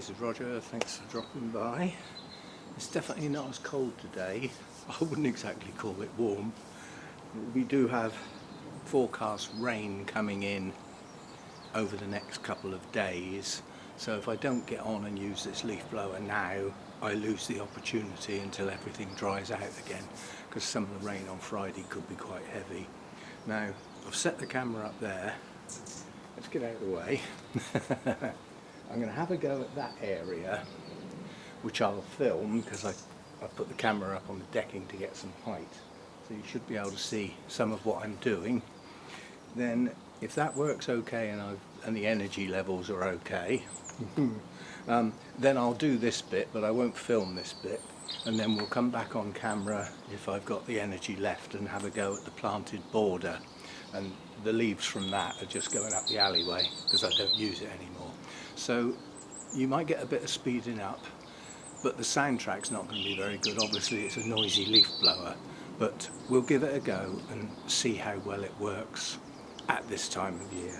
this is Roger, thanks for dropping by. It's definitely not as cold today. I wouldn't exactly call it warm. We do have forecast rain coming in over the next couple of days, so if I don't get on and use this leaf blower now, I lose the opportunity until everything dries out again, because some of the rain on Friday could be quite heavy. Now, I've set the camera up there. Let's get out of the way. I'm going to have a go at that area, which I'll film because I put the camera up on the decking to get some height, so you should be able to see some of what I'm doing. Then if that works okay and the energy levels are okay, then I'll do this bit, but I won't film this bit, and then we'll come back on camera if I've got the energy left and have a go at the planted border. And the leaves from that are just going up the alleyway because I don't use it anymore. So you might get a bit of speeding up, but the soundtrack's not going to be very good. Obviously it's a noisy leaf blower, but we'll give it a go and see how well it works at this time of year.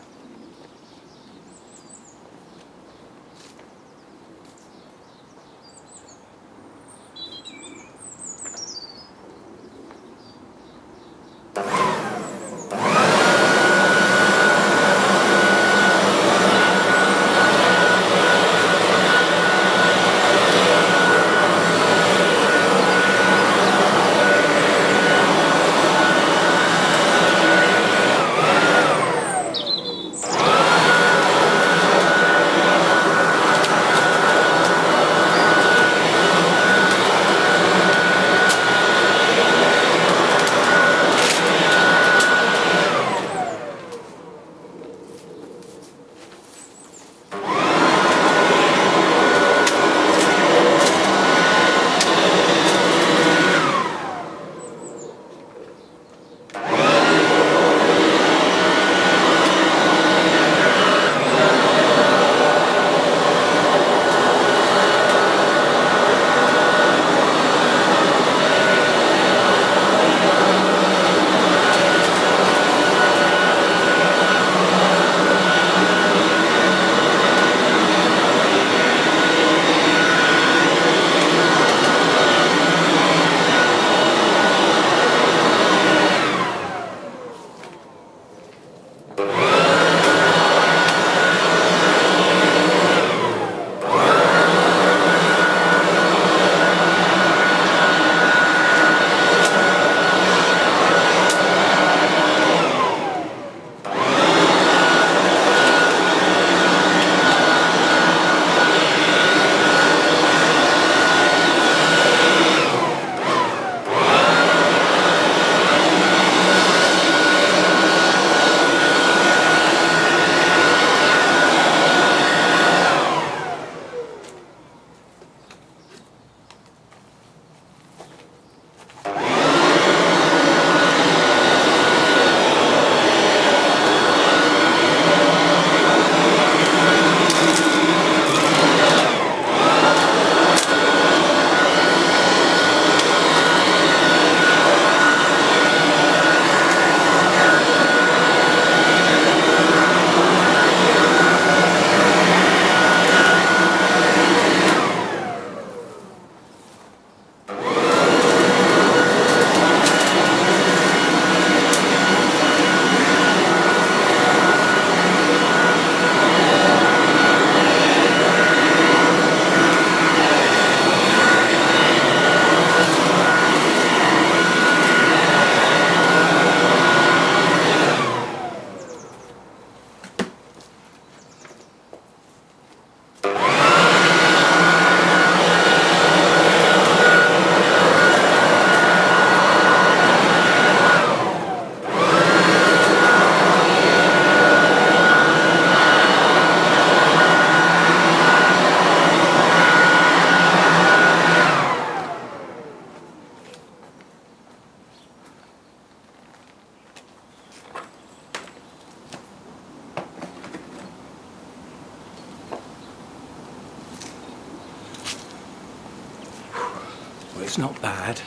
Well, it's not bad,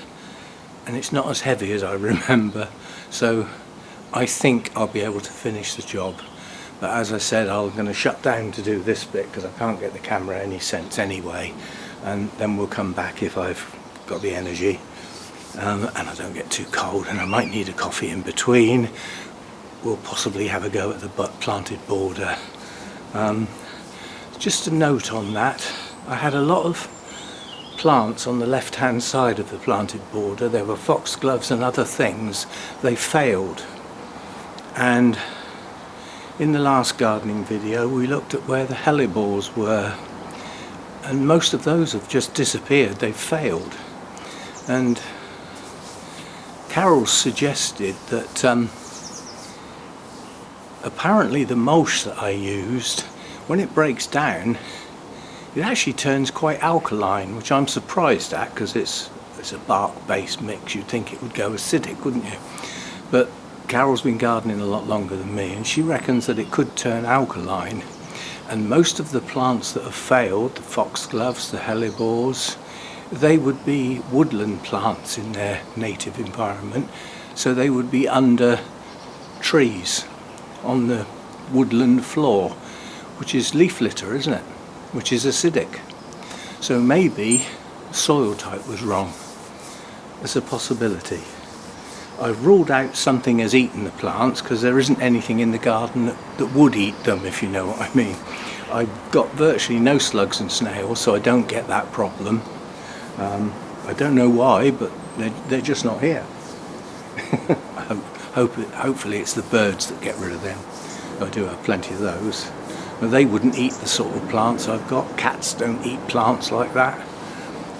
and it's not as heavy as I remember, so I think I'll be able to finish the job. But as I said, I'm going to shut down to do this bit because I can't get the camera any sense anyway, and then we'll come back if I've got the energy and I don't get too cold, and I might need a coffee in between. We'll possibly have a go at the planted border. Just a note on that, I had a lot of plants on the left hand side of the planted border. There were foxgloves and other things. They failed, and in the last gardening video we looked at where the hellebores were, and most of those have just disappeared. They've failed, and Carol suggested that apparently the mulch that I used, when it breaks down, it actually turns quite alkaline, which I'm surprised at because it's a bark-based mix. You'd think it would go acidic, wouldn't you? But Carol's been gardening a lot longer than me, and she reckons that it could turn alkaline. And most of the plants that have failed, the foxgloves, the hellebores, they would be woodland plants in their native environment, so they would be under trees on the woodland floor, which is leaf litter, isn't it? Which is acidic. So maybe soil type was wrong. There's a possibility. I've ruled out something has eaten the plants because there isn't anything in the garden that would eat them, if you know what I mean. I've got virtually no slugs and snails, so I don't get that problem. I don't know why, but they're just not here. Hopefully it's the birds that get rid of them. I do have plenty of those. But they wouldn't eat the sort of plants I've got. Cats don't eat plants like that.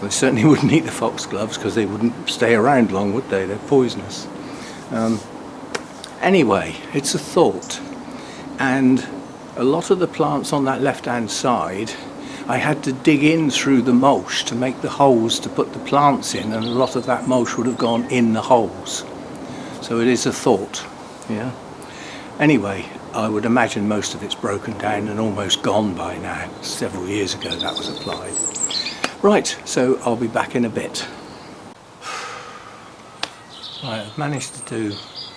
They certainly wouldn't eat the foxgloves because they wouldn't stay around long, would they? They're poisonous. Anyway, it's a thought. And a lot of the plants on that left-hand side, I had to dig in through the mulch to make the holes to put the plants in, and a lot of that mulch would have gone in the holes. So it is a thought, yeah. Anyway, I would imagine most of it's broken down and almost gone by now. Several years ago that was applied. Right, so I'll be back in a bit. Right, I've managed to do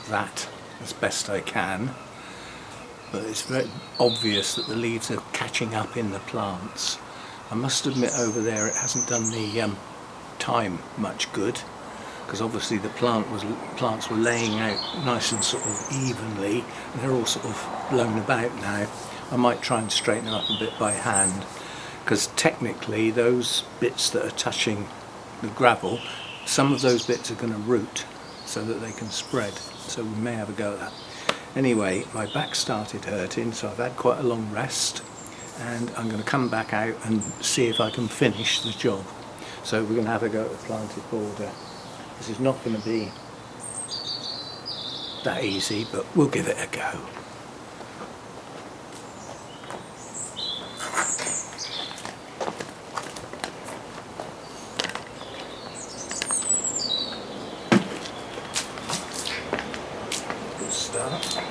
that as best I can, but it's very obvious that the leaves are catching up in the plants. I must admit over there it hasn't done the thyme much good, because obviously the plants were laying out nice and sort of evenly, and they're all sort of blown about now. I might try and straighten them up a bit by hand, because technically those bits that are touching the gravel, some of those bits are going to root so that they can spread, so we may have a go at that. Anyway, my back started hurting, so I've had quite a long rest, and I'm going to come back out and see if I can finish the job. So we're going to have a go at the planted border. This is not going to be that easy, but we'll give it a go. Good start.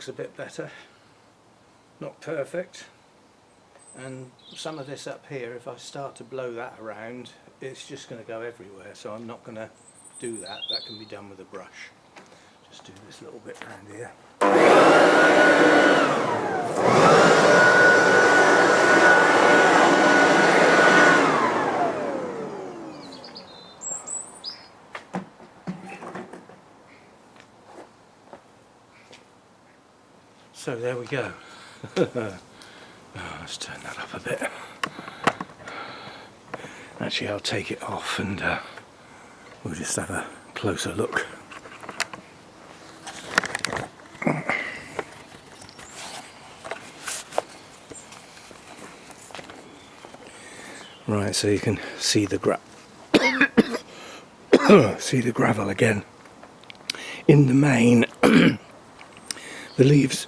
looks a bit better. Not perfect. And some of this up here, if I start to blow that around, it's just going to go everywhere, so I'm not going to do that. That can be done with a brush. Just do this little bit around here. So there we go. Let's turn that up a bit. Actually, I'll take it off and we'll just have a closer look. Right, so you can see the see the gravel again. In the main, the leaves,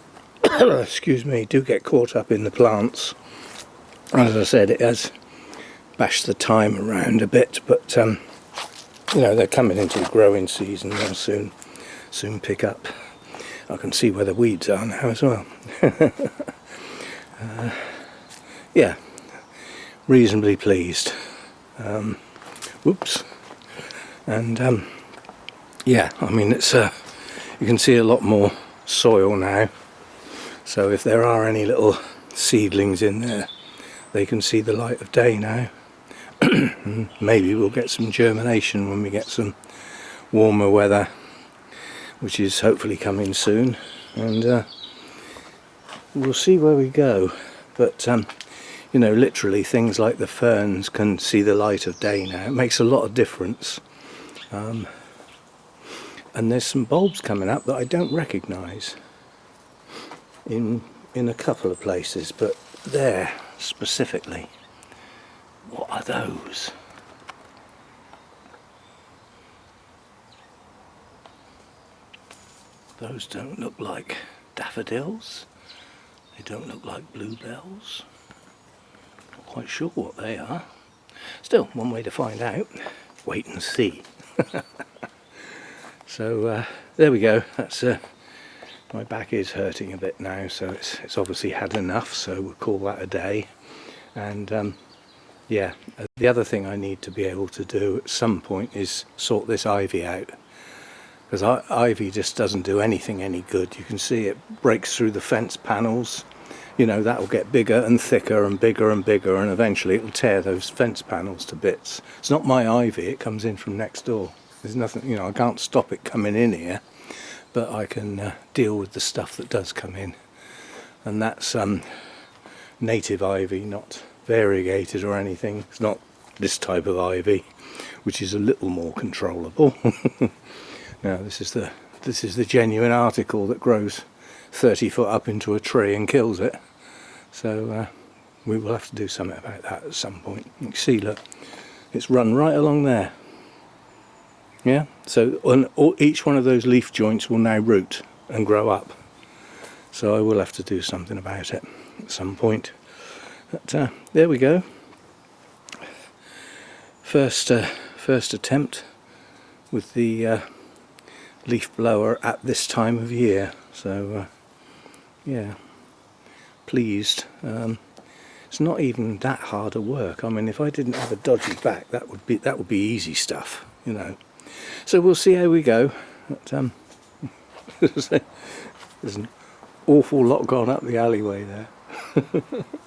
excuse me, do get caught up in the plants. As I said, it has bashed the thyme around a bit, but you know, they're coming into the growing season. They'll soon pick up. I can see where the weeds are now as well. Yeah, reasonably pleased. Whoops. And yeah, I mean, it's you can see a lot more soil now, so if there are any little seedlings in there, they can see the light of day now. Maybe we'll get some germination when we get some warmer weather, which is hopefully coming soon, and we'll see where we go. But you know, literally things like the ferns can see the light of day now. It makes a lot of difference. And there's some bulbs coming up that I don't recognise in a couple of places, but there specifically, what are those? Those don't look like daffodils. They don't look like bluebells. Not quite sure what they are. Still, one way to find out. Wait and see. So there we go. That's my back is hurting a bit now, so it's obviously had enough. So we'll call that a day. And yeah, the other thing I need to be able to do at some point is sort this ivy out, because ivy just doesn't do anything any good. You can see it breaks through the fence panels. You know, that will get bigger and thicker and bigger and bigger, and eventually it will tear those fence panels to bits. It's not my ivy, it comes in from next door. There's nothing, you know, I can't stop it coming in here, but I can deal with the stuff that does come in. And that's native ivy, not variegated or anything. It's not this type of ivy, which is a little more controllable. Now this is the genuine article that grows 30 foot up into a tree and kills it. So we will have to do something about that at some point. You can see, look, it's run right along there. Yeah, so each one of those leaf joints will now root and grow up. So I will have to do something about it at some point. But there we go. First attempt with the leaf blower at this time of year. So yeah, pleased. It's not even that hard a work. I mean, if I didn't have a dodgy back, that would be easy stuff, you know. So we'll see how we go. But, there's an awful lot gone up the alleyway there.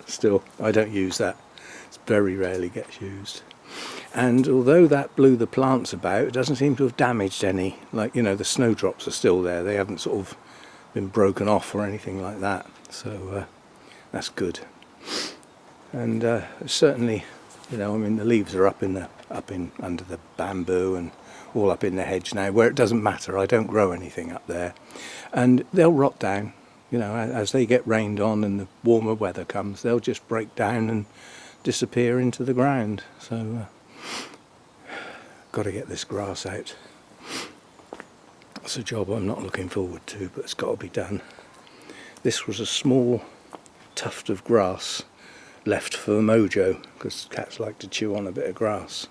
Still, I don't use that. It very rarely gets used. And although that blew the plants about, it doesn't seem to have damaged any. Like, you know, the snowdrops are still there. They haven't sort of been broken off or anything like that. So that's good. And certainly, you know, I mean, the leaves are up in under the bamboo and all up in the hedge now, where it doesn't matter. I don't grow anything up there, and they'll rot down. You know, as they get rained on and the warmer weather comes, they'll just break down and disappear into the ground. So got to get this grass out. It's a job I'm not looking forward to, but it's got to be done. This was a small tuft of grass left for mojo, because cats like to chew on a bit of grass,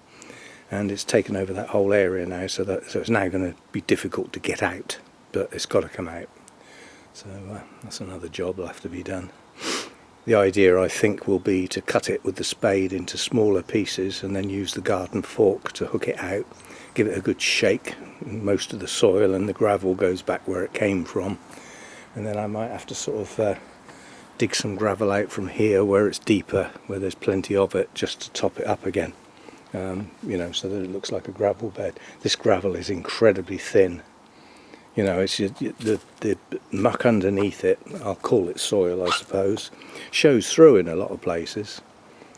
and it's taken over that whole area now, so it's now going to be difficult to get out, but it's got to come out. So that's another job that'll have to be done. The idea, I think, will be to cut it with the spade into smaller pieces and then use the garden fork to hook it out, give it a good shake. Most of the soil and the gravel goes back where it came from, and then I might have to sort of dig some gravel out from here where it's deeper, where there's plenty of it, just to top it up again, you know, so that it looks like a gravel bed. This gravel is incredibly thin. You know, it's the muck underneath it, I'll call it soil, I suppose, shows through in a lot of places.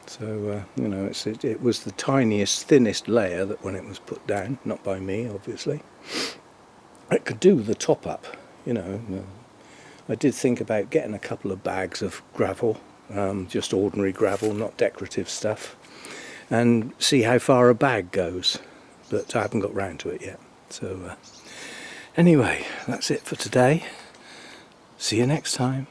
So, you know, it was the tiniest, thinnest layer that when it was put down, not by me, obviously, it could do the top up, you know. I did think about getting a couple of bags of gravel, just ordinary gravel, not decorative stuff, and see how far a bag goes, but I haven't got round to it yet. So, anyway, that's it for today. See you next time.